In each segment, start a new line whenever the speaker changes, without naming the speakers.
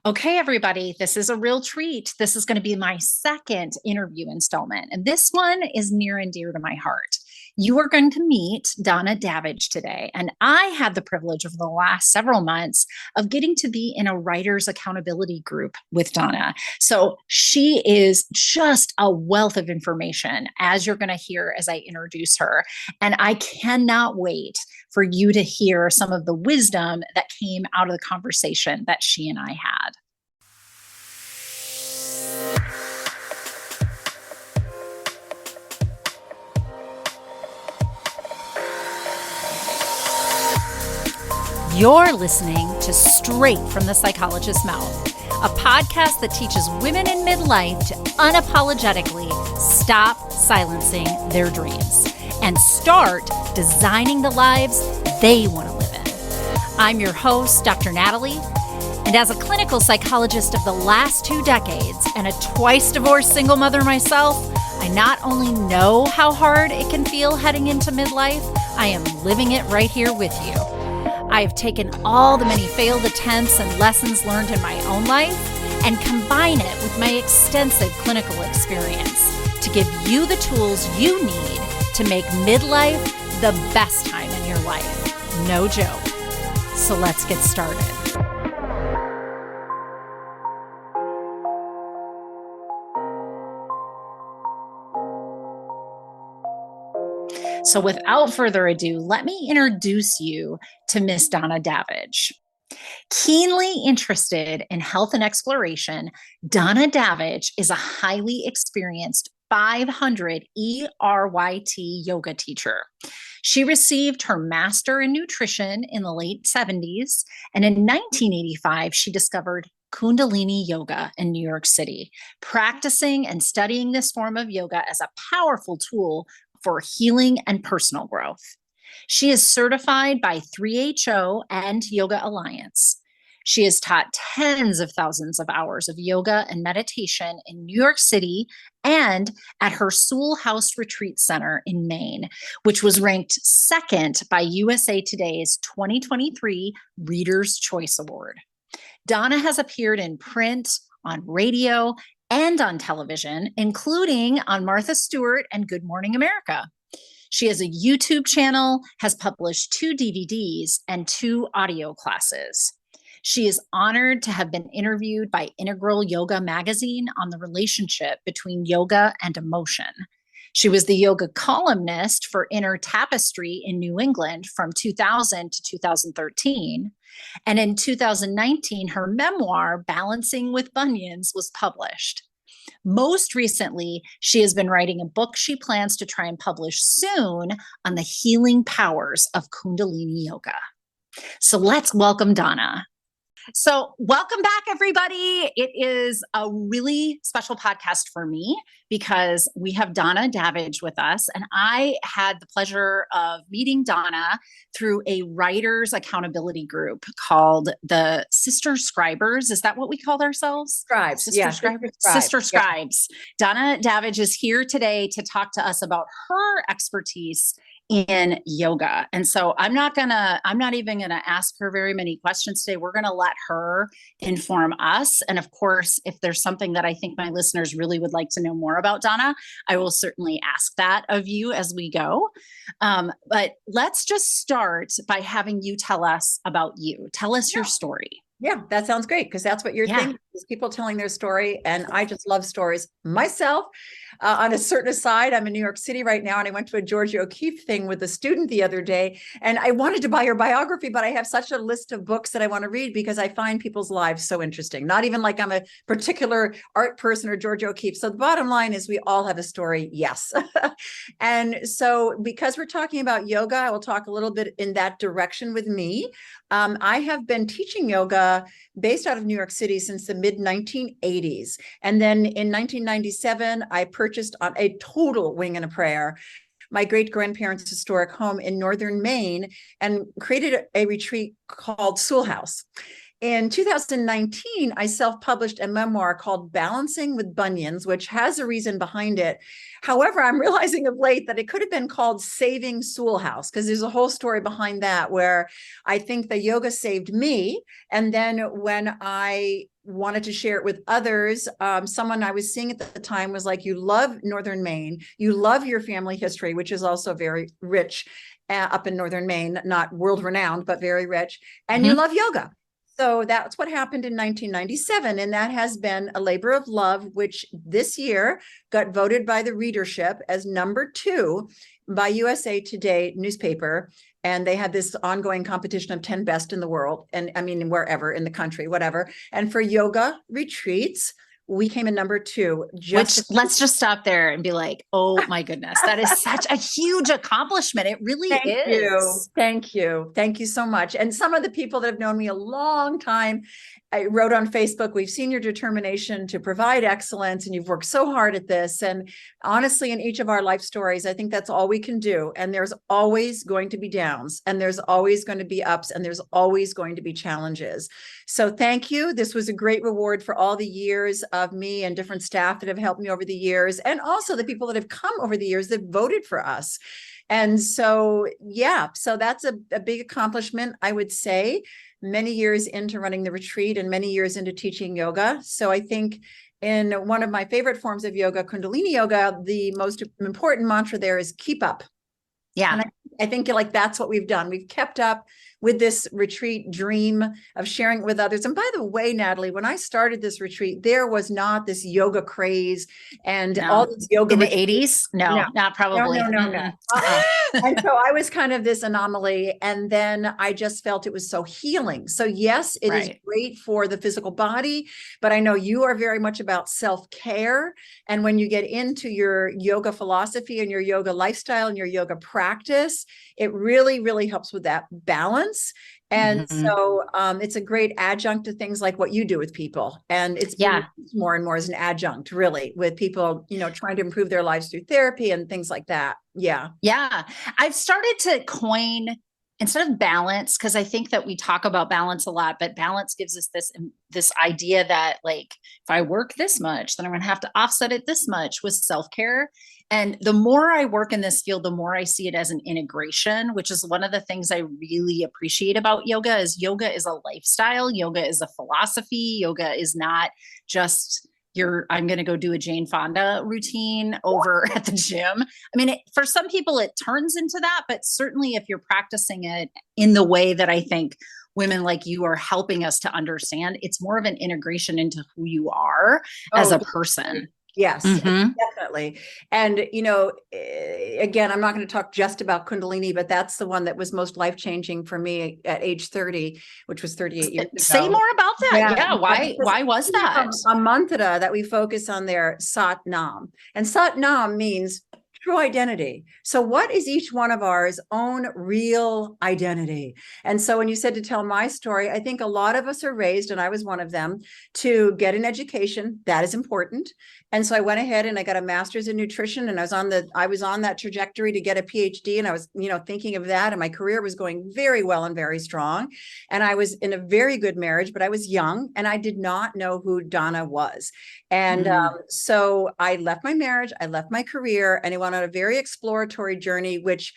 Okay, everybody, this is a real treat. This is going to be my second interview installment, and this one is near and dear to my heart. You are going to meet Donna Davidge today, and I had the privilege over the last several months of getting to be in a writer's accountability group with Donna. So she is just a wealth of information, as you're going to hear as I introduce her. And I cannot wait for you to hear some of the wisdom that came out of the conversation that she and I had. You're listening to Straight from the Psychologist's Mouth, a podcast that teaches women in midlife to unapologetically stop silencing their dreams and start designing the lives they want to live in. I'm your host, Dr. Natalie, and as a clinical psychologist of the last 2 decades and a twice divorced single mother myself, I not only know how hard it can feel heading into midlife, I am living it right here with you. I have taken all the many failed attempts and lessons learned in my own life and combine it with my extensive clinical experience to give you the tools you need to make midlife the best time in your life. No joke. So let's get started. So without further ado, let me introduce you to Miss Donna Davidge. Keenly interested in health and exploration, Donna Davidge is a highly experienced 500 ERYT yoga teacher. She received her master in nutrition in the late 70s, and in 1985, she discovered Kundalini yoga in New York City, practicing and studying this form of yoga as a powerful tool for healing and personal growth. She is certified by 3HO and Yoga Alliance. She has taught tens of thousands of hours of yoga and meditation in New York City and at her Sewall House Retreat Center in Maine, which was ranked second by USA Today's 2023 Reader's Choice Award. Donna has appeared in print, on radio, and on television, including on Martha Stewart and Good Morning America. She has a YouTube channel, has published 2 DVDs, and 2 audio classes. She is honored to have been interviewed by Integral Yoga magazine on the relationship between yoga and emotion. She was the yoga columnist for Inner Tapestry in New England from 2000 to 2013. And in 2019, her memoir, Balancing with Bunions, was published. Most recently, she has been writing a book she plans to try and publish soon on the healing powers of Kundalini yoga. So let's welcome Donna. So welcome back, everybody. It is a really special podcast for me because we have Donna Davidge with us. And I had the pleasure of meeting Donna through a writer's accountability group called the Sister Scribers. Is that what we called ourselves?
Scribes.
Sister
Yeah.
Scribers.
Scribes.
Sister Scribes. Yeah. Donna Davidge is here today to talk to us about her expertise in yoga. And so I'm not even going to ask her very many questions today. We're going to let her inform us. And of course, if there's something that I think my listeners really would like to know more about Donna, I will certainly ask that of you as we go. But let's just start by having you tell us about you. Tell us your story.
Yeah, that sounds great because that's what you're thinking is people telling their story. And I just love stories myself. On a certain aside, I'm in New York City right now, and I went to a Georgia O'Keeffe thing with a student the other day, and I wanted to buy her biography, but I have such a list of books that I want to read because I find people's lives so interesting. Not even like I'm a particular art person or Georgia O'Keeffe. So the bottom line is we all have a story. Yes. And so because we're talking about yoga, I will talk a little bit in that direction with me. I have been teaching yoga based out of New York City since the mid-1980s. And then in 1997, I purchased on a total wing and a prayer my great-grandparents' historic home in northern Maine and created a retreat called Sewall House. In 2019, I self-published a memoir called Balancing with Bunions, which has a reason behind it. However, I'm realizing of late that it could have been called Saving Sewall House, because there's a whole story behind that where I think the yoga saved me. And then when I wanted to share it with others. Someone I was seeing at the time was like, you love Northern Maine, you love your family history, which is also very rich up in Northern Maine, not world renowned, but very rich. And you love yoga. So that's what happened in 1997. And that has been a labor of love, which this year got voted by the readership as #2 by USA Today newspaper. And they had this ongoing competition of 10 best in the world. And I mean, wherever in the country, whatever. And for yoga retreats, we came in #2.
Which let's just stop there and be like, oh my goodness, that is such a huge accomplishment. It really is.
Thank you. Thank you so much. And some of the people that have known me a long time, I wrote on Facebook, we've seen your determination to provide excellence and you've worked so hard at this. And honestly, in each of our life stories, I think that's all we can do. And there's always going to be downs and there's always going to be ups and there's always going to be challenges. So thank you. This was a great reward for all the years of me and different staff that have helped me over the years. And also the people that have come over the years that voted for us. And so, yeah, so that's a big accomplishment, I would say, many years into running the retreat and many years into teaching yoga. So I think in one of my favorite forms of yoga, Kundalini yoga, the most important mantra there is keep up.
Yeah.
And I think like that's what we've done. We've kept up with this retreat dream of sharing it with others. And by the way, Natalie, when I started this retreat, there was not this yoga craze and all these yoga
in the
retreats.
80s. No, not probably.
No. And so I was kind of this anomaly. And then I just felt it was so healing. So yes, it is great for the physical body, but I know you are very much about self-care. And when you get into your yoga philosophy and your yoga lifestyle and your yoga practice, it really, really helps with that balance. And so it's a great adjunct to things like what you do with people. And it's more and more as an adjunct, really, with people, you know, trying to improve their lives through therapy and things like that. Yeah.
Yeah. I've started to coin, instead of balance, because I think that we talk about balance a lot, but balance gives us this idea that like, if I work this much, then I'm going to have to offset it this much with self-care. And the more I work in this field, the more I see it as an integration, which is one of the things I really appreciate about yoga is a lifestyle. Yoga is a philosophy. Yoga is not just I'm going to go do a Jane Fonda routine over at the gym. I mean, for some people it turns into that, but certainly if you're practicing it in the way that I think women like you are helping us to understand, it's more of an integration into who you are as a person.
Yes, definitely. And, you know, again, I'm not going to talk just about Kundalini, but that's the one that was most life-changing for me at age 30, which was 38 years ago.
Say more about that. Yeah. Why was that?
A mantra that we focus on there, Sat Nam. And Sat Nam means true identity. So what is each one of ours own real identity? And so when you said to tell my story, I think a lot of us are raised, and I was one of them, to get an education. That is important. And so I went ahead and I got a master's in nutrition, and I was on that trajectory to get a PhD, and I was, you know, thinking of that, and my career was going very well and very strong. And I was in a very good marriage, but I was young and I did not know who Donna was. And so I left my marriage, I left my career, and I went on a very exploratory journey, which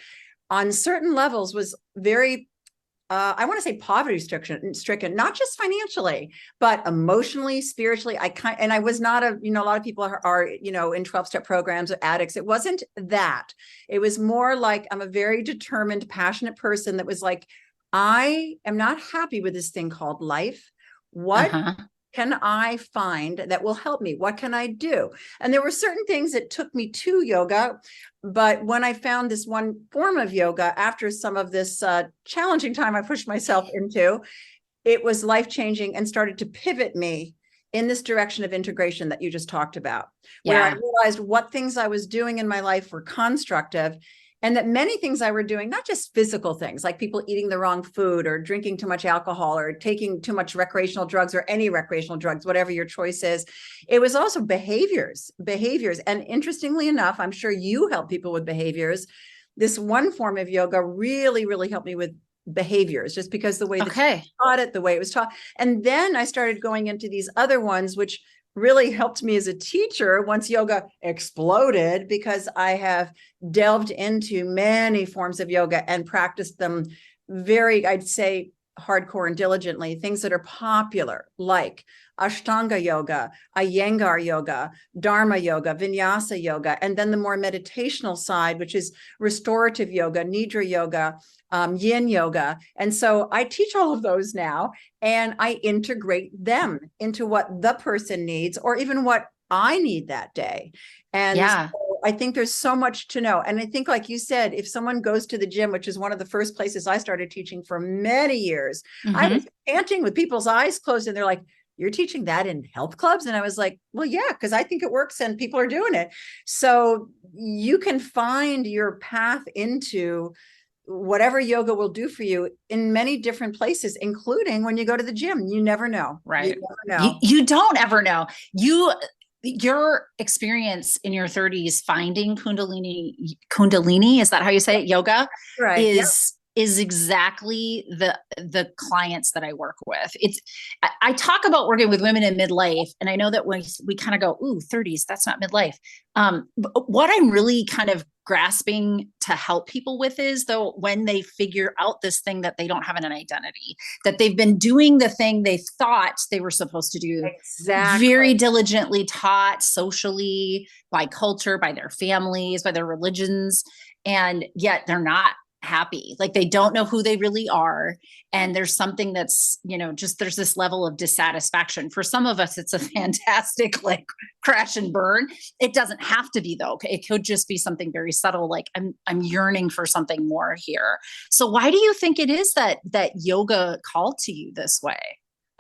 on certain levels was very I want to say poverty stricken, not just financially, but emotionally, spiritually. I was not a lot of people are in 12-step programs or addicts. It wasn't that. It was more like I'm a very determined, passionate person that was like, I am not happy with this thing called life. What can I find that will help me? What can I do? And there were certain things that took me to yoga. But when I found this one form of yoga, after some of this challenging time I pushed myself into, it was life-changing and started to pivot me in this direction of integration that you just talked about, where I realized what things I was doing in my life were constructive, and that many things I were doing, not just physical things, like people eating the wrong food or drinking too much alcohol or taking too much recreational drugs or any recreational drugs, whatever your choice is. It was also behaviors. And interestingly enough, I'm sure you help people with behaviors. This one form of yoga really, really helped me with behaviors, just because the way that you taught it, the way it was taught. And then I started going into these other ones, which really helped me as a teacher once yoga exploded, because I have delved into many forms of yoga and practiced them very, I'd say, hardcore and diligently, things that are popular, like Ashtanga yoga, Iyengar yoga, Dharma yoga, Vinyasa yoga, and then the more meditational side, which is restorative yoga, Nidra yoga, yin yoga. And so I teach all of those now, and I integrate them into what the person needs, or even what I need that day. And
Yeah.
so I think there's so much to know. And I think, like you said, if someone goes to the gym, which is one of the first places I started teaching for many years, I was panting with people's eyes closed, and they're like, "You're teaching that in health clubs?" And I was like, well, yeah, because I think it works and people are doing it. So you can find your path into whatever yoga will do for you in many different places, including when you go to the gym. You never know.
Right.
You never know.
You don't ever know. Your experience in your 30s finding Kundalini, is that how you say it? Yoga,
Right.
is exactly the clients that I work with. I talk about working with women in midlife, and I know that when we kind of go, ooh, 30s, that's not midlife. But what I'm really kind of grasping to help people with is, though, when they figure out this thing that they don't have an identity, that they've been doing the thing they thought they were supposed to do,
exactly,
very diligently taught socially, by culture, by their families, by their religions, and yet they're not happy. Like, they don't know who they really are. And there's something that's, just there's this level of dissatisfaction. For some of us, it's a fantastic, like, crash and burn. It doesn't have to be, though. It could just be something very subtle. Like, I'm yearning for something more here. So why do you think it is that yoga called to you this way?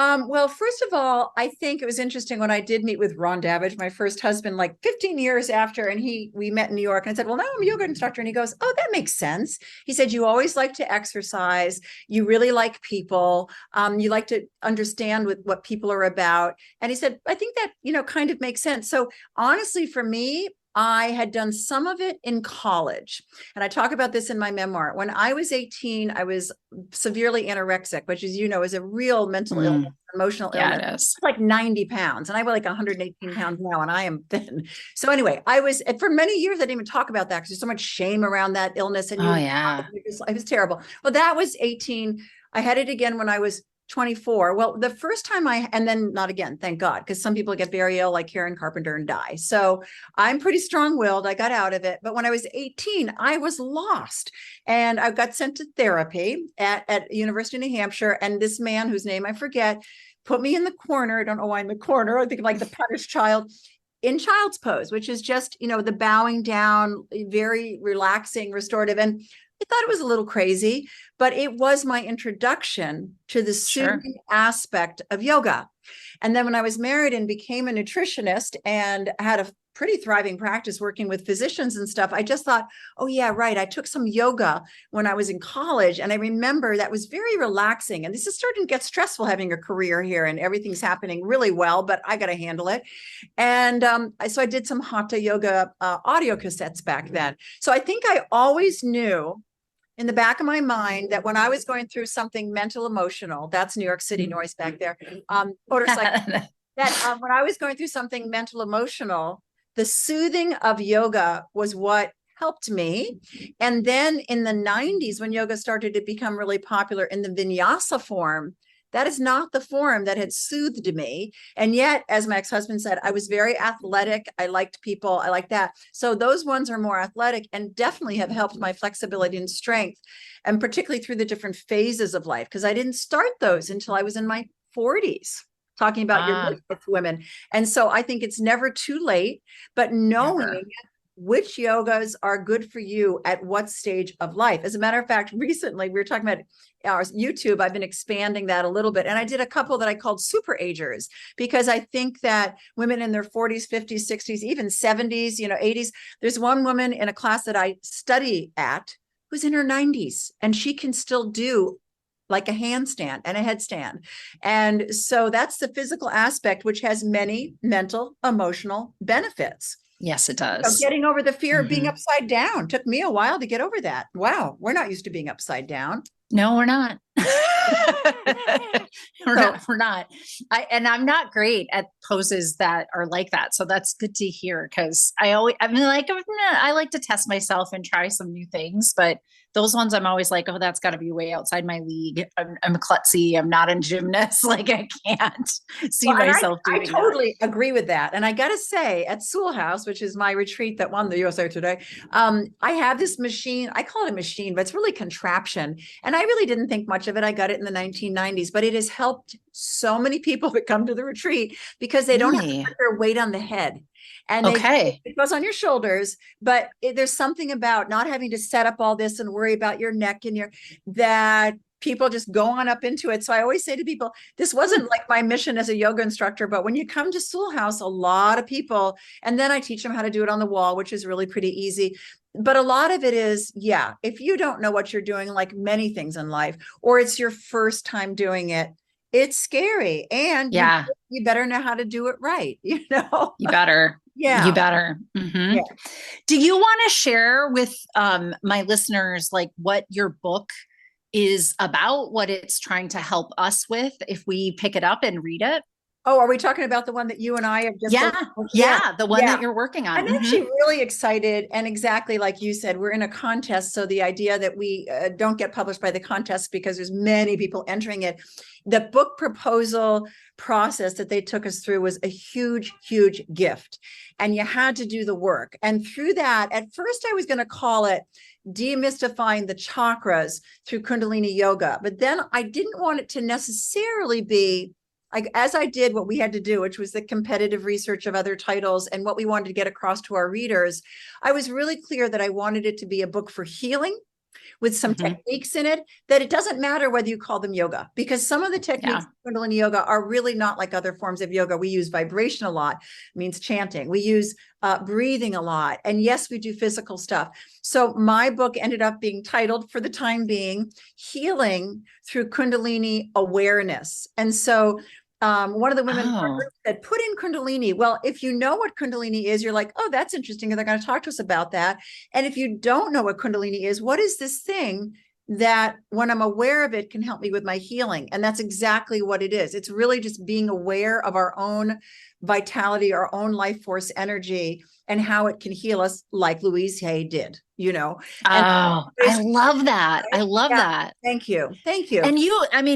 Well, first of all, I think it was interesting when I did meet with Ron Davidge, my first husband, like 15 years after, and we met in New York, and I said, well, now I'm a yoga instructor. And he goes, oh, that makes sense. He said, you always like to exercise. You really like people. You like to understand what people are about. And he said, I think that, kind of makes sense. So honestly, for me, I had done some of it in college. And I talk about this in my memoir. When I was 18, I was severely anorexic, which, as you know, is a real mental illness, emotional illness.
It is.
Like 90 pounds. And I weigh like 118 pounds now, and I am thin. So anyway, I was, for many years, I didn't even talk about that because there's so much shame around that illness. And it was terrible. Well, that was 18. I had it again when I was 24. Well, the first time and then not again, thank God, because some people get very ill, like Karen Carpenter, and die. So I'm pretty strong-willed. I got out of it. But when I was 18, I was lost. And I got sent to therapy at University of New Hampshire. And this man, whose name I forget, put me in the corner. I don't know why in the corner. I think of like the punished child, in child's pose, which is just, the bowing down, very relaxing, restorative. And I thought it was a little crazy, but it was my introduction to the soothing aspect of yoga. And then when I was married and became a nutritionist and had a pretty thriving practice working with physicians and stuff, I just thought, oh yeah, right. I took some yoga when I was in college. And I remember that was very relaxing. And this is starting to get stressful having a career here, and everything's happening really well, but I got to handle it. And so I did some hatha yoga audio cassettes back then. So I think I always knew in the back of my mind that when I was going through something mental, emotional, that's New York City noise back there, motorcycle, that when I was going through something mental, emotional, the soothing of yoga was what helped me. And then in the 90s, when yoga started to become really popular in the vinyasa form, that is not the form that had soothed me. And yet, as my ex-husband said, I was very athletic. I liked people. I liked that. So those ones are more athletic and definitely have helped my flexibility and strength, and particularly through the different phases of life, because I didn't start those until I was in my 40s, talking about your midlife women. And so I think it's never too late, but knowing which yogas are good for you at what stage of life. As a matter of fact, recently we were talking about our YouTube. I've been expanding that a little bit. And I did a couple that I called super agers, because I think that women in their 40s, 50s, 60s, even 70s, 80s, there's one woman in a class that I study at who's in her 90s, and she can still do like a handstand and a headstand. And so that's the physical aspect, which has many mental, emotional benefits.
Yes, it does.
So getting over the fear of being upside down took me a while to get over that. Wow, we're not used to being upside down.
No, we're not. We're not. I'm not great at poses that are like that. So that's good to hear. Cause I like to test myself and try some new things, but those ones I'm always like, oh, that's gotta be way outside my league. I'm klutzy. I'm not a gymnast. Like I can't see myself doing
I totally
that.
agree with that. And I got to say at Sewall House, which is my retreat that won the USA Today, I have this machine. I call it a machine, but it's really contraption. And I really didn't think much of it. I got it in the 1990s, but it has helped so many people that come to the retreat because they don't have to put their weight on the head. And it goes on your shoulders, but there's something about not having to set up all this and worry about your neck and that people just go on up into it. So I always say to people, this wasn't like my mission as a yoga instructor, but when you come to Sewall House, a lot of people, and then I teach them how to do it on the wall, which is really pretty easy. But a lot of it is, if you don't know what you're doing, like many things in life, or it's your first time doing it, it's scary. And you better know how to do it right.
You better.
Yeah.
You better. Mm-hmm. Yeah. Do you want to share with my listeners, like what your book is about, what it's trying to help us with if we pick it up and read it?
Oh, are we talking about the one that you and I have just?
The one that you're working on.
I'm actually really excited. And exactly like you said, we're in a contest. So the idea that we don't get published by the contest because there's many people entering it. The book proposal process that they took us through was a huge, huge gift. And you had to do the work. And through that, at first I was going to call it Demystifying the Chakras through Kundalini Yoga. But then I didn't want it to necessarily be like, as I did what we had to do, which was the competitive research of other titles and what we wanted to get across to our readers, I was really clear that I wanted it to be a book for healing with some techniques in it, that it doesn't matter whether you call them yoga, because some of the techniques in Kundalini yoga are really not like other forms of yoga. We use vibration a lot, means chanting. We use breathing a lot. And yes, we do physical stuff. So my book ended up being titled, for the time being, Healing Through Kundalini Awareness. And so one of the women said, put in Kundalini. Well, if you know what Kundalini is, you're like, oh, that's interesting. And they're going to talk to us about that. And if you don't know what Kundalini is, what is this thing that when I'm aware of it can help me with my healing? And that's exactly what it is. It's really just being aware of our own vitality, our own life force energy, and how it can heal us, like Louise Hay did,
I love that. I love that.
Thank you. Thank you.
And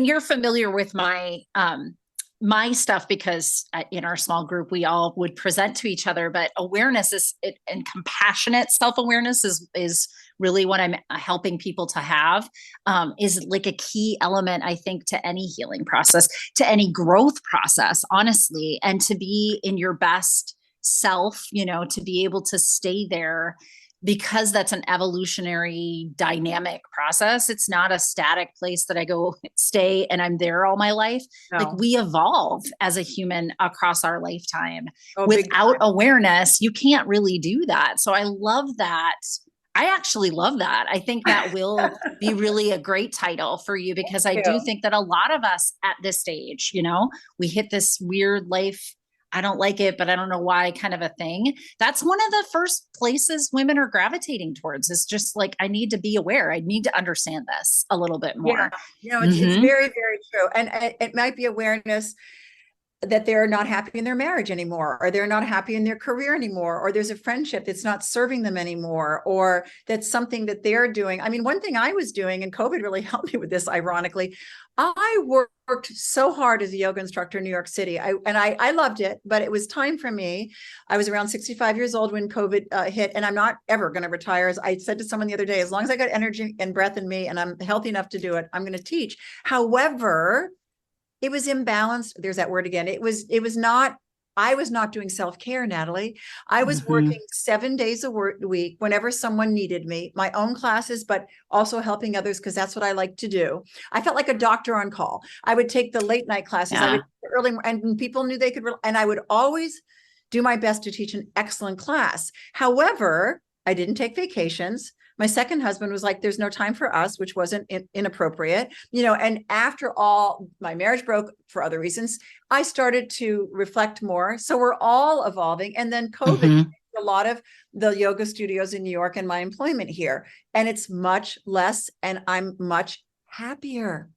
you're familiar with my stuff because in our small group, we all would present to each other, but awareness and compassionate self-awareness is really what I'm helping people to have, is like a key element, I think, to any healing process, to any growth process, honestly, and to be in your best self, to be able to stay there, because that's an evolutionary dynamic process. It's not a static place that I go stay and I'm there all my life. No. Like we evolve as a human across our lifetime. Without awareness, you can't really do that. So I love that. I actually love that. I think that will be really a great title for you, because I do think that a lot of us at this stage, we hit this weird life, I don't like it, but I don't know why kind of a thing. That's one of the first places women are gravitating towards, is just like, I need to be aware. I need to understand this a little bit more.
Yeah. It's very, very true. And it might be awareness that they're not happy in their marriage anymore, or they're not happy in their career anymore, or there's a friendship that's not serving them anymore, or that's something that they're doing. I mean, one thing I was doing, and COVID really helped me with this, ironically, I worked so hard as a yoga instructor in New York City. I loved it, but it was time for me. I was around 65 years old when COVID hit, and I'm not ever going to retire. As I said to someone the other day, as long as I got energy and breath in me and I'm healthy enough to do it, I'm going to teach. However, it was imbalanced. There's that word again. It was not, I was not doing self-care, Natalie. I was working 7 days a week whenever someone needed me, my own classes, but also helping others, because that's what I like to do. I felt like a doctor on call. I would take the late night classes. I would early, and people knew they could, and I would always do my best to teach an excellent class. However, I didn't take vacations. My second husband was like, there's no time for us, which wasn't inappropriate, and after all, my marriage broke for other reasons. I started to reflect more. So we're all evolving. And then COVID, a lot of the yoga studios in New York and my employment here, and it's much less, and I'm much happier.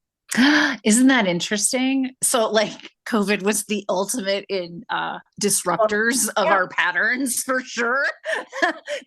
Isn't that interesting? So like COVID was the ultimate in
Well,
disruptors of
yeah.
our patterns for sure.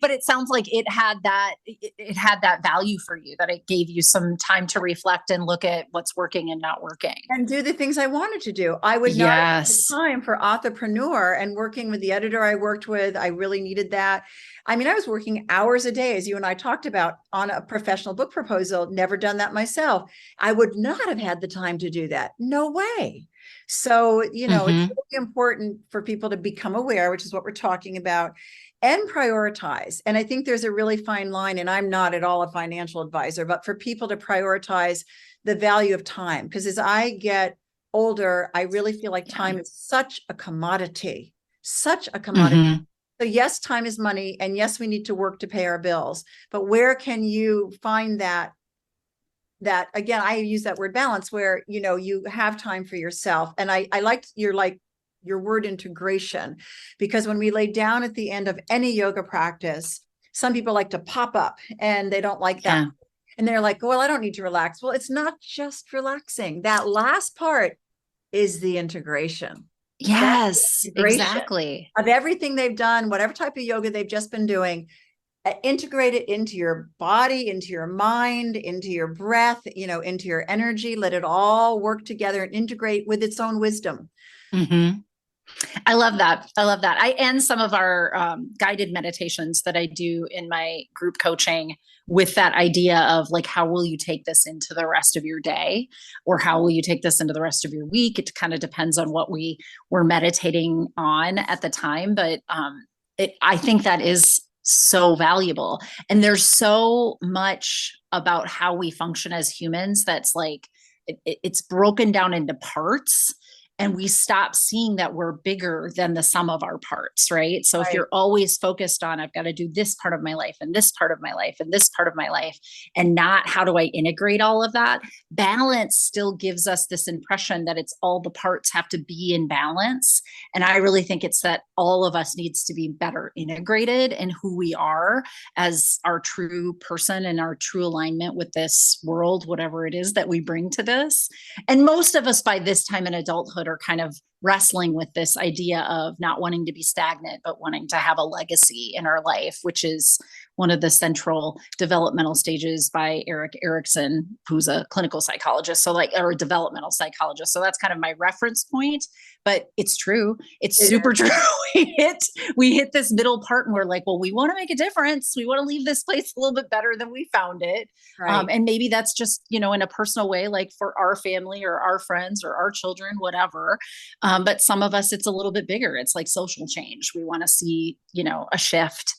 But it sounds like it had that value for you, that it gave you some time to reflect and look at what's working and not working.
And do the things I wanted to do. I would not have
Yes.
time for authorpreneur, and working with the editor I worked with. I really needed that. I mean, I was working hours a day, as you and I talked about, on a professional book proposal, never done that myself. I would not have had the time to do that. No way. So, it's
Mm-hmm.
really important for people to become aware, which is what we're talking about, and prioritize. And I think there's a really fine line, and I'm not at all a financial advisor, but for people to prioritize the value of time. Because as I get older, I really feel like time is such a commodity, such a commodity.
Mm-hmm.
So yes, time is money. And yes, we need to work to pay our bills. But where can you find that again, I use that word balance, where, you have time for yourself. And I liked your word integration, because when we lay down at the end of any yoga practice, some people like to pop up and they don't like that.
Yeah.
And they're like, well, I don't need to relax. Well, it's not just relaxing. That last part is the integration. That's the
Yes,
integration
exactly.
of everything they've done, whatever type of yoga they've just been doing. Integrate it into your body, into your mind, into your breath, into your energy. Let it all work together and integrate with its own wisdom.
Mm-hmm. I love that. I love that. I end some of our guided meditations that I do in my group coaching with that idea of like, how will you take this into the rest of your day? Or how will you take this into the rest of your week? It kind of depends on what we were meditating on at the time. But I think that is so valuable. And there's so much about how we function as humans that's like, it's broken down into parts, and we stop seeing that we're bigger than the sum of our parts, right? So if
Right.
you're always focused on, I've got to do this part of my life and this part of my life and this part of my life, and not how do I integrate all of that, balance still gives us this impression that it's all the parts have to be in balance. And I really think it's that all of us needs to be better integrated in who we are as our true person and our true alignment with this world, whatever it is that we bring to this. And most of us by this time in adulthood are kind of wrestling with this idea of not wanting to be stagnant, but wanting to have a legacy in our life, which is one of the central developmental stages by Erik Erikson, who's a clinical psychologist. So like, or a developmental psychologist. So that's kind of my reference point, but it's true. It's super true. we hit this middle part and we're like, well, we want to make a difference. We want to leave this place a little bit better than we found it.
Right.
And maybe that's just, in a personal way, like for our family or our friends or our children, whatever. But some of us, it's a little bit bigger. It's like social change. We want to see, a shift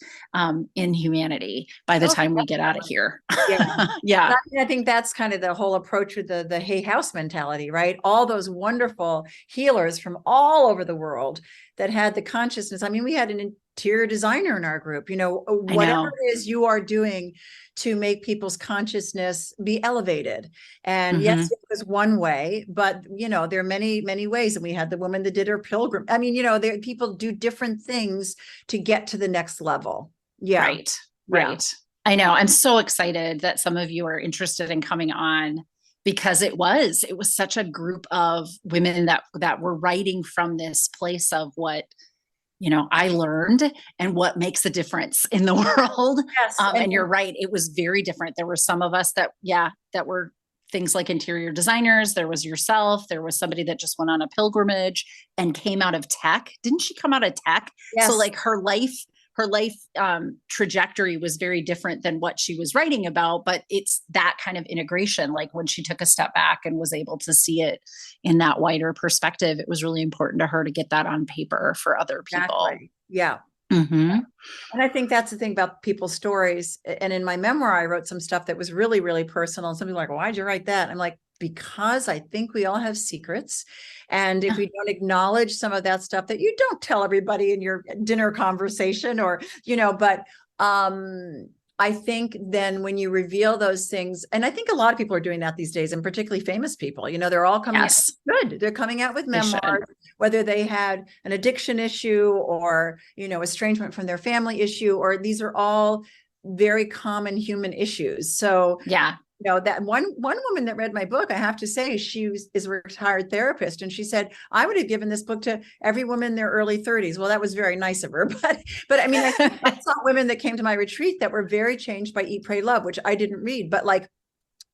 in humanity by the time we get out of here.
Yeah.
Yeah.
I think that's kind of the whole approach with the Hay House mentality, right? All those wonderful healers from all over the world that had the consciousness. I mean, we had an interior designer in our group, whatever it is you are doing to make people's consciousness be elevated. And yes, it was one way, but there are many, many ways. And we had the woman that did her pilgrim. I mean, people do different things to get to the next level. Yeah.
Right. Right. I know. I'm so excited that some of you are interested in coming on, because it was such a group of women that were writing from this place of what, I learned and what makes a difference in the world.
Yes.
And you're right. It was very different. There were some of us that were things like interior designers. There was yourself. There was somebody that just went on a pilgrimage and came out of tech. Didn't she come out of tech?
Yes.
So like her life trajectory was very different than what she was writing about, but it's that kind of integration. Like when she took a step back and was able to see it in that wider perspective, it was really important to her to get that on paper for other people.
Exactly. Yeah.
Mm-hmm.
And I think that's the thing about people's stories. And in my memoir, I wrote some stuff that was really, really personal. And some people are like, well, why'd you write that? I'm like, because I think we all have secrets. And if we don't acknowledge some of that stuff that you don't tell everybody in your dinner conversation but I think then when you reveal those things, and I think a lot of people are doing that these days, and particularly famous people, they're all coming out good. They're coming out with memoirs, whether they had an addiction issue or, estrangement from their family issue, or these are all very common human issues. So that one woman that read my book, I have to say, is a retired therapist, and she said, I would have given this book to every woman in their early 30s. Well, that was very nice of her, but I mean, I saw women that came to my retreat that were very changed by Eat, Pray, Love, which I didn't read, but like,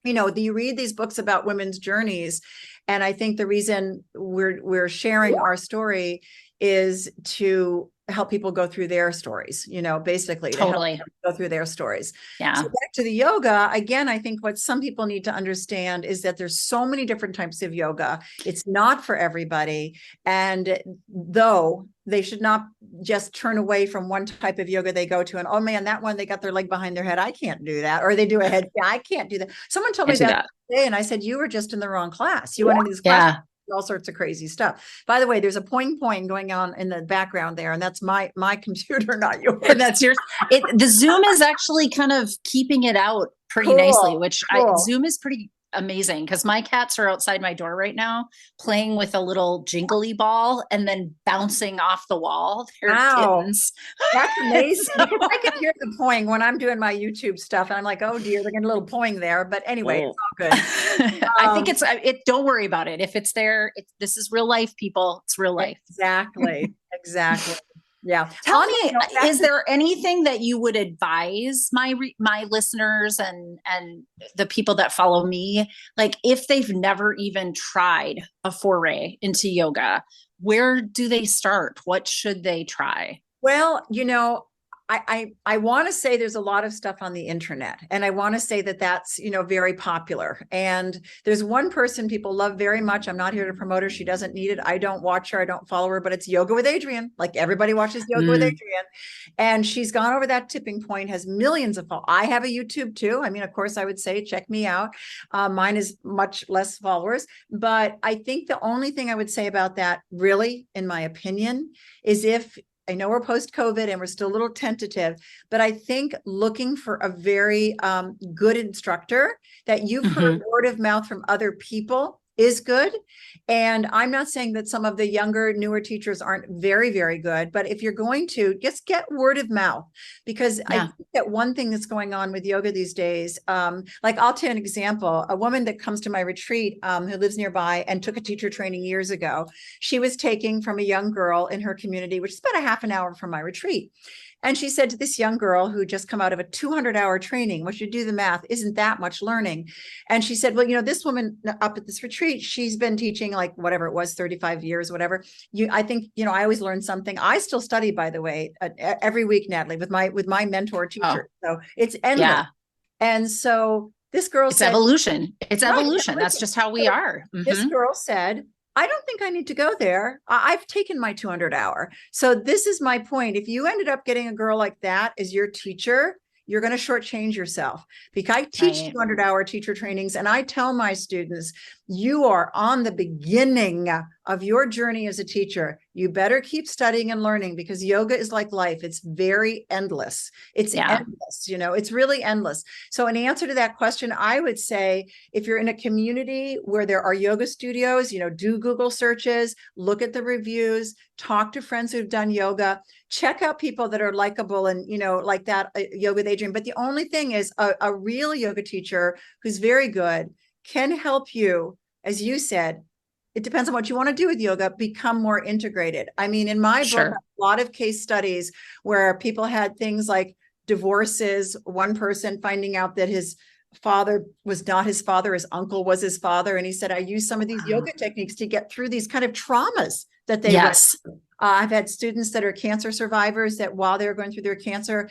you read these books about women's journeys, and I think the reason we're sharing our story is to help people go through their stories, basically
Totally.
to help go through their stories.
Yeah.
So back to the yoga, again, I think what some people need to understand is that there's so many different types of yoga. It's not for everybody. And though they should not just turn away from one type of yoga they go to, and oh man, that one, they got their leg behind their head, I can't do that. Or they do a head, I can't do that. Someone told me that today, and I said, you were just in the wrong class. You went into this class, all sorts of crazy stuff. By the way, there's a poing going on in the background there, and that's my computer, not yours.
And that's yours. The Zoom is actually kind of keeping it out pretty nicely, which Zoom is pretty amazing, because my cats are outside my door right now playing with a little jingly ball and then bouncing off the wall. They're kittens.
That's amazing. I can hear the poing when I'm doing my YouTube stuff, and I'm like, oh dear, they're getting a little poing there. But anyway, it's all good.
I think it's don't worry about it. If it's there, this is real life, people. It's real life.
Exactly. Yeah.
Tell me, is there anything that you would advise my listeners and the people that follow me, like if they've never even tried a foray into yoga, where do they start? What should they try?
Well, I want to say there's a lot of stuff on the internet, and I want to say that that's, very popular. And there's one person people love very much. I'm not here to promote her. She doesn't need it. I don't watch her. I don't follow her, but it's Yoga with Adrienne. Like everybody watches Yoga with Adrienne. And she's gone over that tipping point, has millions of followers. I have a YouTube too. I mean, of course I would say, check me out. Mine is much less followers, but I think the only thing I would say about that, really, in my opinion, is I know we're post-COVID and we're still a little tentative, but I think looking for a very good instructor that you've heard word of mouth from other people is good. And I'm not saying that some of the younger, newer teachers aren't very, very good, but if you're going to, just get word of mouth, because I think that one thing that's going on with yoga these days, like I'll tell you an example, a woman that comes to my retreat who lives nearby and took a teacher training years ago, she was taking from a young girl in her community, which is about a half an hour from my retreat. And she said to this young girl who just come out of a 200-hour training, which you do the math, isn't that much learning. And she said, well, this woman up at this retreat, she's been teaching like whatever it was, 35 years, whatever. I think, I always learn something. I still study, by the way, every week, Natalie, with my mentor teacher. So it's endless. Yeah. And so this girl said,
evolution. It's evolution. That's just how we are.
This girl said, I don't think I need to go there. I've taken my 200-hour. So this is my point. If you ended up getting a girl like that as your teacher, you're going to shortchange yourself, because I teach 200-hour teacher trainings, and I tell my students, you are on the beginning of your journey as a teacher. You better keep studying and learning, because yoga is like life. It's very endless. It's endless, it's really endless. So in answer to that question, I would say, if you're in a community where there are yoga studios, do Google searches, look at the reviews, talk to friends who've done yoga, check out people that are likable and, like that, Yoga with Adrienne. But the only thing is a real yoga teacher who's very good can help you, as you said, it depends on what you want to do with yoga, become more integrated. I mean, in my book, a lot of case studies where people had things like divorces, one person finding out that his father was not his father, his uncle was his father. And he said, I use some of these yoga techniques to get through these kind of traumas that they went through. I've had students that are cancer survivors that while they were going through their cancer,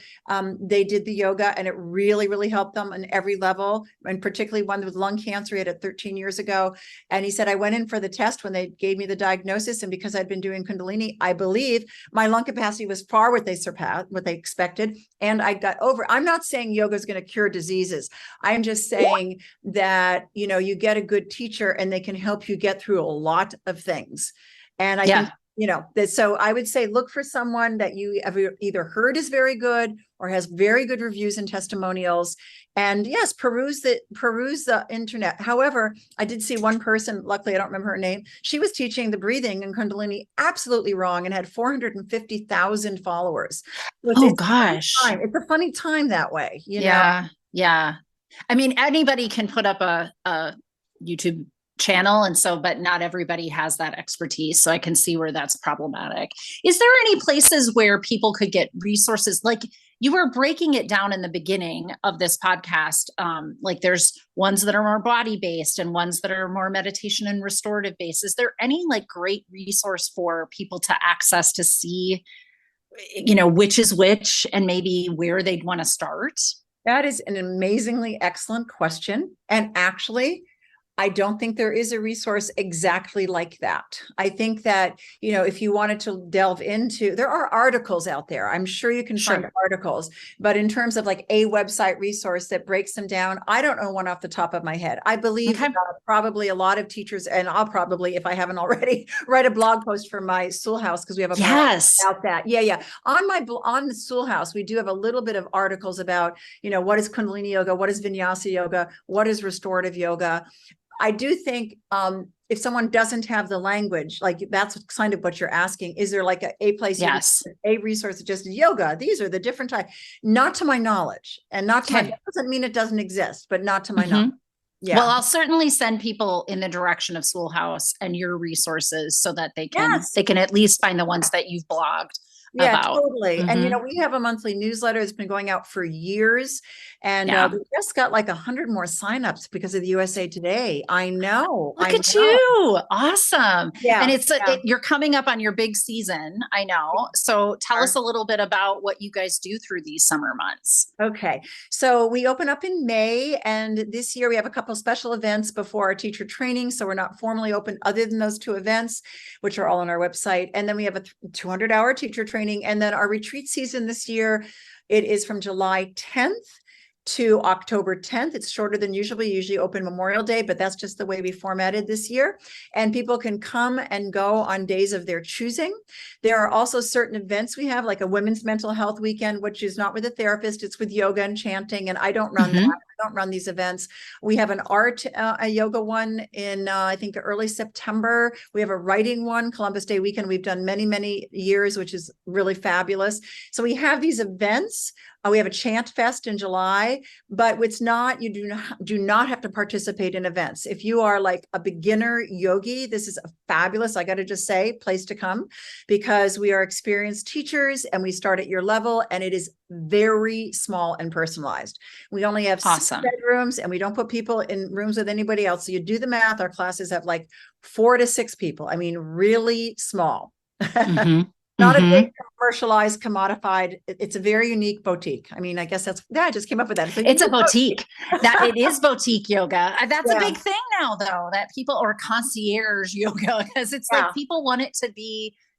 they did the yoga, and it really, really helped them on every level. And particularly one with lung cancer, he had it 13 years ago. And he said, I went in for the test when they gave me the diagnosis. And because I'd been doing Kundalini, I believe my lung capacity was far what they expected. And I got over. I'm not saying yoga is going to cure diseases. I'm just saying that, you get a good teacher and they can help you get through a lot of things. And I think, so I would say, look for someone that you have either heard is very good or has very good reviews and testimonials. And yes, peruse the internet. However, I did see one person, luckily I don't remember her name, she was teaching the breathing and Kundalini absolutely wrong and had 450,000 followers. So gosh. It's a funny time that way,
Yeah. I mean, anybody can put up a YouTube channel. And so, but not everybody has that expertise. So I can see where that's problematic. Is there any places where people could get resources? Like you were breaking it down in the beginning of this podcast. Like there's ones that are more body based and ones that are more meditation and restorative based. Is there any like great resource for people to access to see, which is which and maybe where they'd want to start?
That is an amazingly excellent question. And actually, I don't think there is a resource exactly like that. I think that, if you wanted to delve into, there are articles out there. I'm sure you can find articles, but in terms of like a website resource that breaks them down, I don't know one off the top of my head. I believe probably a lot of teachers, and I'll probably, if I haven't already, write a blog post for my Sewall house because we have a blog about that. Yeah. On the Sewall house, we do have a little bit of articles about, what is Kundalini yoga, what is Vinyasa yoga, what is restorative yoga. I do think if someone doesn't have the language, like that's kind of what you're asking, is there like a place, a resource that just yoga? These are the different types, not to my knowledge, and not to my, that doesn't mean it doesn't exist, but not to my knowledge. Yeah.
Well, I'll certainly send people in the direction of Sewall House and your resources so that they can at least find the ones that you've blogged.
Yeah, totally. And, we have a monthly newsletter. It's been going out for years. And we just got like 100 more signups because of the USA Today. I know.
Look at you. Awesome. Yeah. And you're coming up on your big season. I know. So tell us a little bit about what you guys do through these summer months.
Okay. So we open up in May, and this year we have a couple of special events before our teacher training. So we're not formally open other than those two events, which are all on our website. And then we have a 200-hour teacher training. And then our retreat season this year, it is from July 10th to October 10th. It's shorter than usual. We usually open Memorial Day, but that's just the way we formatted this year. And people can come and go on days of their choosing. There are also certain events we have, like a women's mental health weekend, which is not with a therapist, it's with yoga and chanting. And I don't run that. I don't run these events. We have an art, a yoga one in, I think, early September. We have a writing one, Columbus Day weekend. We've done many, many years, which is really fabulous. So we have these events. We have a chant fest in July, but it's not, you do not have to participate in events. If you are like a beginner yogi, this is a fabulous, I got to just say, place to come, because we are experienced teachers and we start at your level, and it is very small and personalized. We only have 6 bedrooms, and we don't put people in rooms with anybody else. So you do the math, our classes have like 4 to 6 people. I mean, really small. Not a big commercialized, commodified. It's a very unique boutique. I mean, I guess I just came up with that.
It's a boutique. That it is boutique yoga. That's a big thing now, though, that people, or concierge yoga, because it's like people want it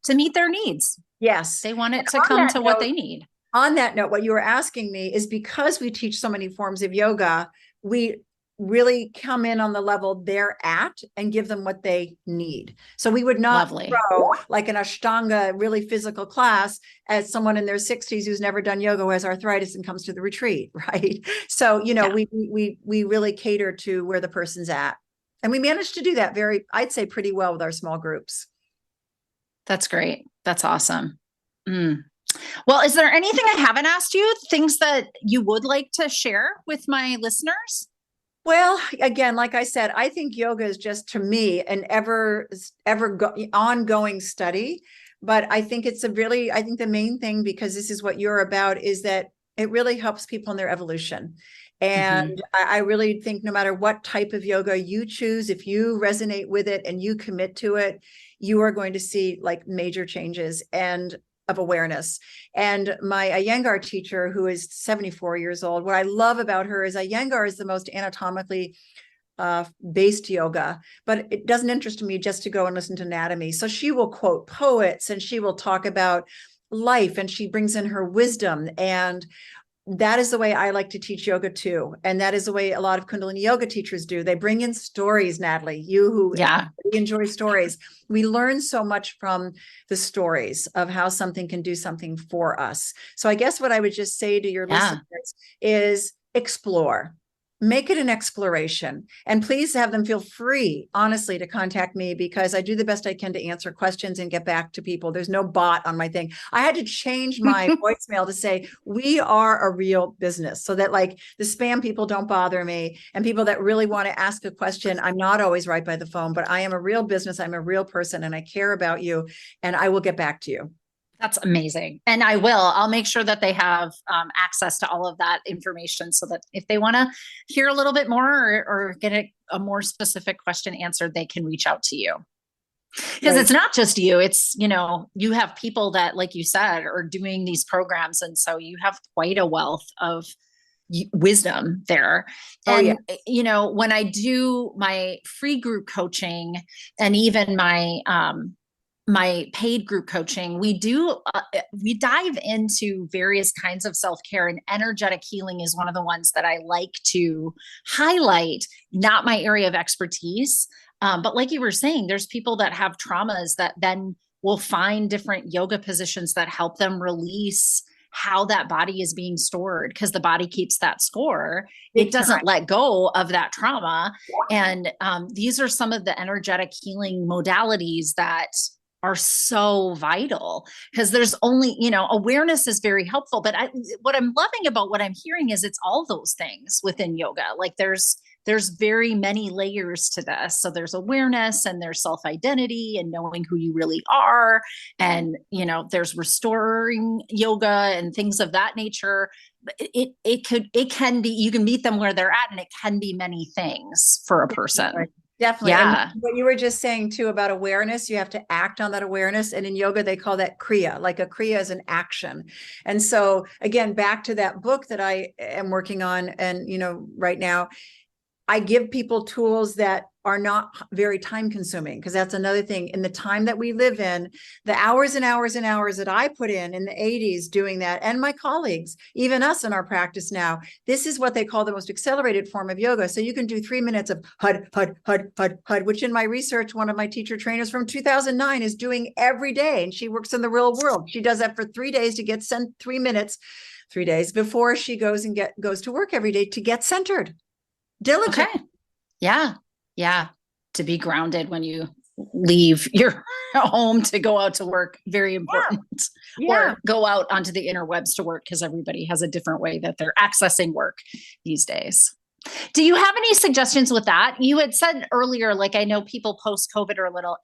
to meet their needs.
Yes.
They want it to come to what they need.
On that note, what you were asking me is, because we teach so many forms of yoga, we really come in on the level they're at and give them what they need. So we would not throw like an Ashtanga, really physical class as someone in their 60s who's never done yoga, who has arthritis and comes to the retreat, right? So, we really cater to where the person's at. And we managed to do that I'd say pretty well with our small groups.
That's great. That's awesome. Well, is there anything I haven't asked you, things that you would like to share with my listeners?
Well, again, like I said, I think yoga is just, to me, an ongoing study. But I think I think the main thing, because this is what you're about, is that it really helps people in their evolution. And I really think no matter what type of yoga you choose, if you resonate with it and you commit to it, you are going to see like major changes of awareness. And my Iyengar teacher, who is 74 years old, what I love about her is Iyengar is the most anatomically based yoga, but it doesn't interest me just to go and listen to anatomy. So she will quote poets, and she will talk about life, and she brings in her wisdom. And that is the way I like to teach yoga too. And that is the way a lot of Kundalini yoga teachers do. They bring in stories, Natalie, you who enjoy stories. We learn so much from the stories of how something can do something for us. So I guess what I would just say to your listeners is explore. make it an exploration, and please have them feel free, honestly, to contact me, because I do the best I can to answer questions and get back to people. There's no bot on my thing. I had to change my voicemail to say, we are a real business, so that like the spam people don't bother me, and people that really want to ask a question, I'm not always right by the phone, but I am a real business. I'm a real person, and I care about you, and I will get back to you.
That's amazing. And I'll make sure that they have access to all of that information, so that if they want to hear a little bit more, or get a more specific question answered, they can reach out to you. Because It's not just you, it's, you have people that, like you said, are doing these programs. And so you have quite a wealth of wisdom there. And, when I do my free group coaching, and even my paid group coaching, we dive into various kinds of self-care, and energetic healing is one of the ones that I like to highlight. Not my area of expertise, but like you were saying, there's people that have traumas that then will find different yoga positions that help them release how that body is being stored, because the body keeps that score. It doesn't let go of that trauma. And these are some of the energetic healing modalities that are so vital, because there's only, awareness is very helpful. But what I'm loving about what I'm hearing is it's all those things within yoga. Like there's very many layers to this. So there's awareness, and there's self-identity, and knowing who you really are. And, there's restoring yoga and things of that nature. It can be, you can meet them where they're at, and it can be many things for a person.
Right. Definitely.
Yeah.
And what you were just saying too about awareness, you have to act on that awareness. And in yoga, they call that kriya. Like a kriya is an action. And so again, back to that book that I am working on, and, right now, I give people tools that are not very time consuming, because that's another thing in the time that we live in, the hours and hours and hours that I put in the 80s doing that, and my colleagues, even us in our practice now, this is what they call the most accelerated form of yoga. So you can do 3 minutes of hud, hud, hud, hud, hud, which in my research, one of my teacher trainers from 2009 is doing every day. And she works in the real world. She does that for 3 days to get sent 3 minutes, 3 days before she goes to work every day to get centered. Diligent.
Okay. Yeah. To be grounded when you leave your home to go out to work. Very important. Or go out onto the interwebs to work, because everybody has a different way that they're accessing work these days. Do you have any suggestions with that? You had said earlier, like, I know people post-COVID are a little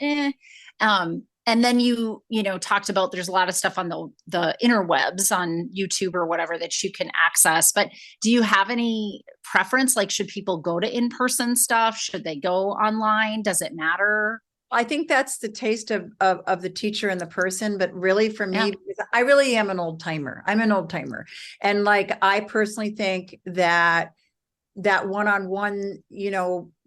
and then you talked about there's a lot of stuff on the interwebs on YouTube or whatever that you can access. But do you have any preference? Like, should people go to in-person stuff? Should they go online? Does it matter?
I think that's the taste of the teacher and the person. But really for me, because I really am an old timer. I'm an old timer. And like, I personally think that one-on-one,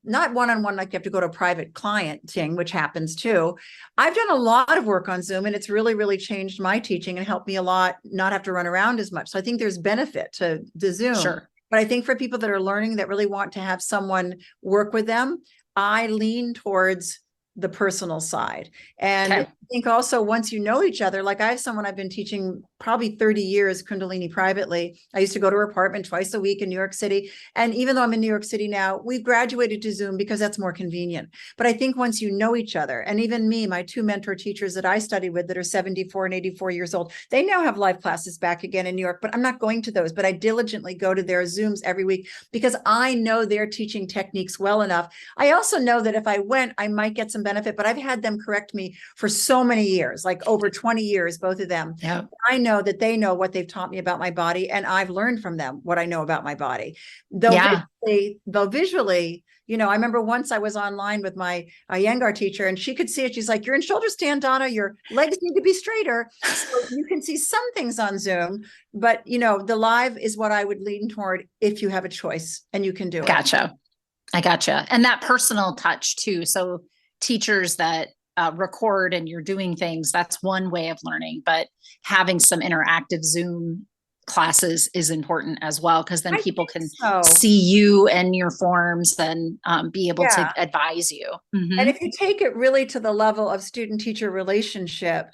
not one-on-one, like you have to go to a private client thing, which happens too. I've done a lot of work on Zoom, and it's really, really changed my teaching and helped me a lot, not have to run around as much. So I think there's benefit to the Zoom.
Sure.
But I think for people that are learning, that really want to have someone work with them, I lean towards the personal side. And I think also, once you know each other, like I have someone I've been teaching probably 30 years, Kundalini privately. I used to go to her apartment twice a week in New York City. And even though I'm in New York City now, we've graduated to Zoom because that's more convenient. But I think once you know each other, and even me, my 2 mentor teachers that I study with that are 74 and 84 years old, they now have live classes back again in New York, but I'm not going to those. But I diligently go to their Zooms every week because I know their teaching techniques well enough. I also know that if I went, I might get some benefit, but I've had them correct me for so many years, like over 20 years, both of them.
Yeah.
I know that they know what they've taught me about my body, and I've learned from them what I know about my body. Though visually, I remember once I was online with my Iyengar teacher, and she could see it. She's like, "You're in shoulder stand, Donna. Your legs need to be straighter." So you can see some things on Zoom, but the live is what I would lean toward if you have a choice and you can do it.
I gotcha. And that personal touch too. So teachers that record and you're doing things, that's one way of learning, but having some interactive Zoom classes is important as well, because then
I
people
think
can
so.
see you and your forms and be able to
Yeah.
advise you.
And if you take it really to the level of student-teacher relationship,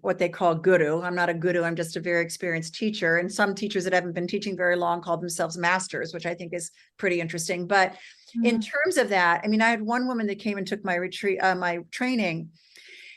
what they call guru, I'm not a guru, I'm just a very experienced teacher. And some teachers that haven't been teaching very long call themselves masters, which I think is pretty interesting. But in terms of that, I mean, I had one woman that came and took my retreat, my training,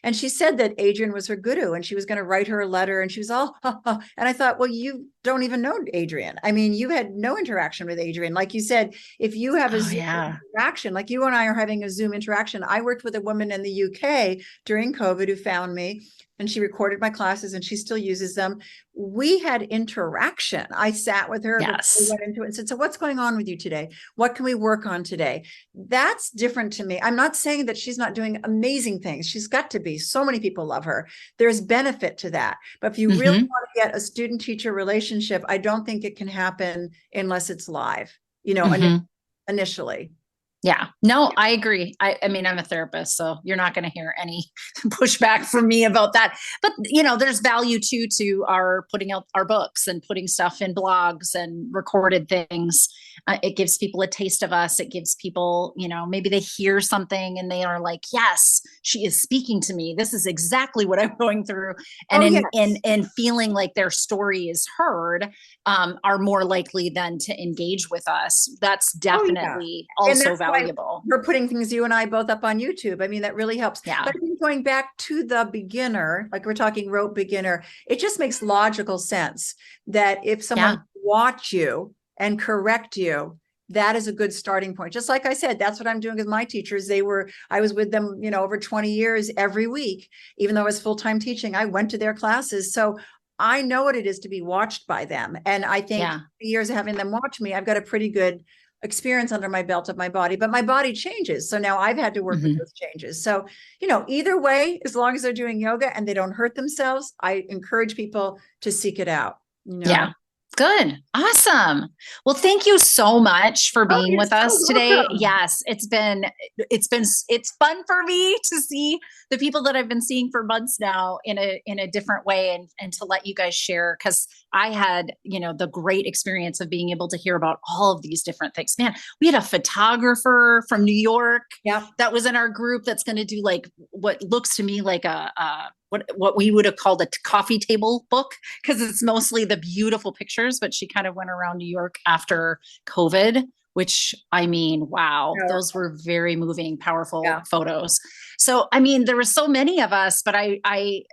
and she said that Adrian was her guru and she was going to write her a letter, and she was all, and I thought, well, you don't even know Adrian. I mean, you had no interaction with Adrian. Like you said, if you have a Zoom interaction, like you and I are having a Zoom interaction. I worked with a woman in the UK during COVID who found me, and she recorded my classes and she still uses them. We had interaction. I sat with her, we went into it and said, so what's going on with you today? What can we work on today? That's different to me. I'm not saying that she's not doing amazing things. She's got to be. So many people love her. There's benefit to that. But if you really want to get a student-teacher relationship, I don't think it can happen unless it's live, initially.
Yeah, no, I agree. I mean, I'm a therapist, so you're not going to hear any pushback from me about that. But, there's value too to our putting out our books and putting stuff in blogs and recorded things. It gives people a taste of us. It gives people, maybe they hear something and they are like, yes, she is speaking to me. This is exactly what I'm going through. And and feeling like their story is heard, are more likely then to engage with us. That's definitely also valuable.
We're putting things, you and I both, up on YouTube. I mean, that really helps.
Yeah.
But I think going back to the beginner, like we're talking rote beginner, it just makes logical sense that if someone watch you and correct you, that is a good starting point. Just like I said, that's what I'm doing with my teachers. I was with them, over 20 years every week, even though I was full-time teaching, I went to their classes. So I know what it is to be watched by them. And I think years of having them watch me, I've got a pretty good experience under my belt of my body, but my body changes. So now I've had to work with those changes. So, either way, as long as they're doing yoga and they don't hurt themselves, I encourage people to seek it out.
Yeah. Good. Awesome. Well, thank you so much for being with us today.
Welcome.
Yes, it's fun for me to see the people that I've been seeing for months now in a different way, and to let you guys share, because I had, the great experience of being able to hear about all of these different things. Man, we had a photographer from New York that was in our group that's going to do like what looks to me like what we would have called a coffee table book, because it's mostly the beautiful pictures, but she kind of went around New York after COVID, which, I mean, wow, those were very moving, powerful photos. So, I mean, there were so many of us, but I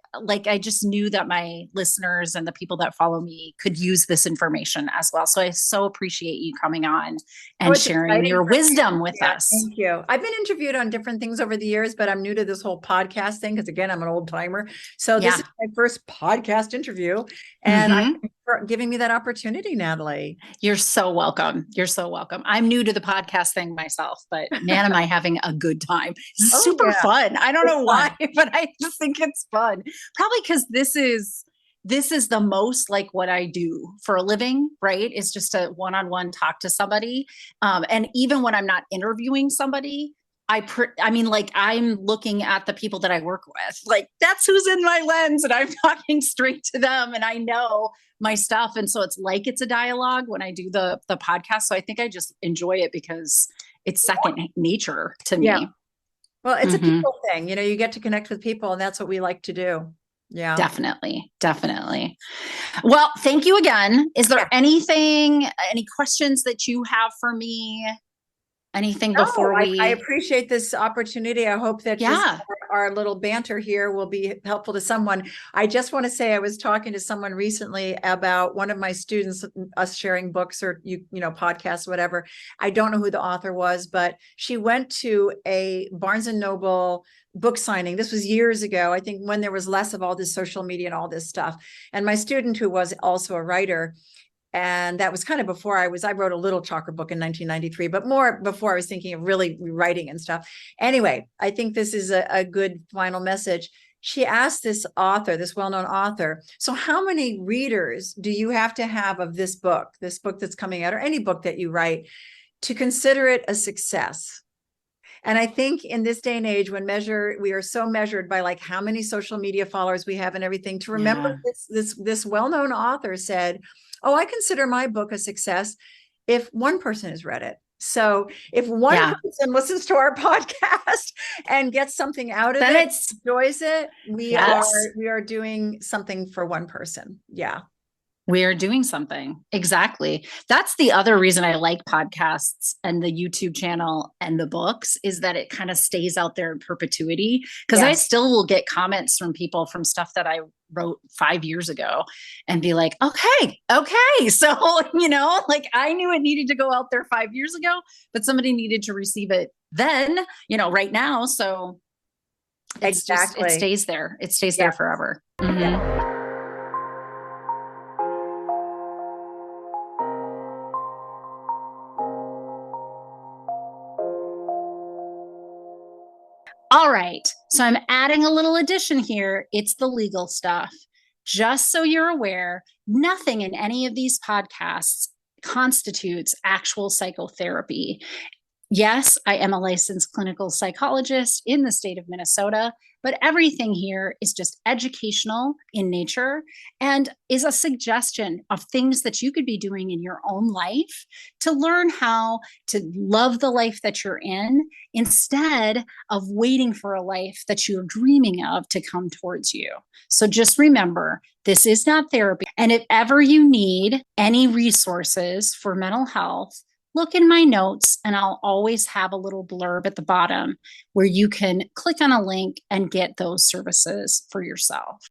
just knew that my listeners and the people that follow me could use this information as well. So I so appreciate you coming on and sharing your wisdom with us.
Thank you. I've been interviewed on different things over the years, but I'm new to this whole podcast thing, because again, I'm an old timer. So this is my first podcast interview, and I'm for giving me that opportunity, Natalie.
You're so welcome. You're so welcome. I'm new to the podcast thing myself, but man, am I having a good time. Super fun. I don't know why, but I just think it's fun. Probably because this is the most like what I do for a living, right? It's just a one-on-one talk to somebody. And even when I'm not interviewing somebody, I mean, like, I'm looking at the people that I work with, like that's who's in my lens, and I'm talking straight to them, and I know my stuff. And so it's like, it's a dialogue when I do the podcast. So I think I just enjoy it because it's second nature to me.
Yeah. Well, it's a people thing, you get to connect with people, and that's what we like to do. Yeah,
definitely. Well, thank you again. Is there any questions that you have for me? Anything before we...
I appreciate this opportunity. I hope that our little banter here will be helpful to someone. I just want to say, I was talking to someone recently about one of my students, us sharing books or, podcasts, whatever. I don't know who the author was, but she went to a Barnes and Noble book signing. This was years ago, I think, when there was less of all this social media and all this stuff. And my student, who was also a writer, and that was kind of before I wrote a little chakra book in 1993, but more before I was thinking of really writing and stuff. Anyway, I think this is a good final message. She asked this author, this well-known author, so how many readers do you have to have of this book that's coming out, or any book that you write, to consider it a success? And I think in this day and age, when we are so measured by like how many social media followers we have and everything, to remember this well-known author said, oh, I consider my book a success if one person has read it. So if one person listens to our podcast and gets something out of it, enjoys it, we are doing something for one person. Yeah.
We are doing something. Exactly. That's the other reason I like podcasts and the YouTube channel and the books, is that it kind of stays out there in perpetuity. Because I still will get comments from people from stuff that I wrote 5 years ago and be like, okay. So, like I knew it needed to go out there 5 years ago, but somebody needed to receive it then, right now. So it's just, it stays there. It stays there forever. Mm-hmm. Yeah. All right. So I'm adding a little addition here. It's the legal stuff. Just so you're aware, nothing in any of these podcasts constitutes actual psychotherapy. Yes, I am a licensed clinical psychologist in the state of Minnesota, but everything here is just educational in nature and is a suggestion of things that you could be doing in your own life to learn how to love the life that you're in instead of waiting for a life that you're dreaming of to come towards you. So just remember, this is not therapy. And if ever you need any resources for mental health, look in my notes and I'll always have a little blurb at the bottom where you can click on a link and get those services for yourself.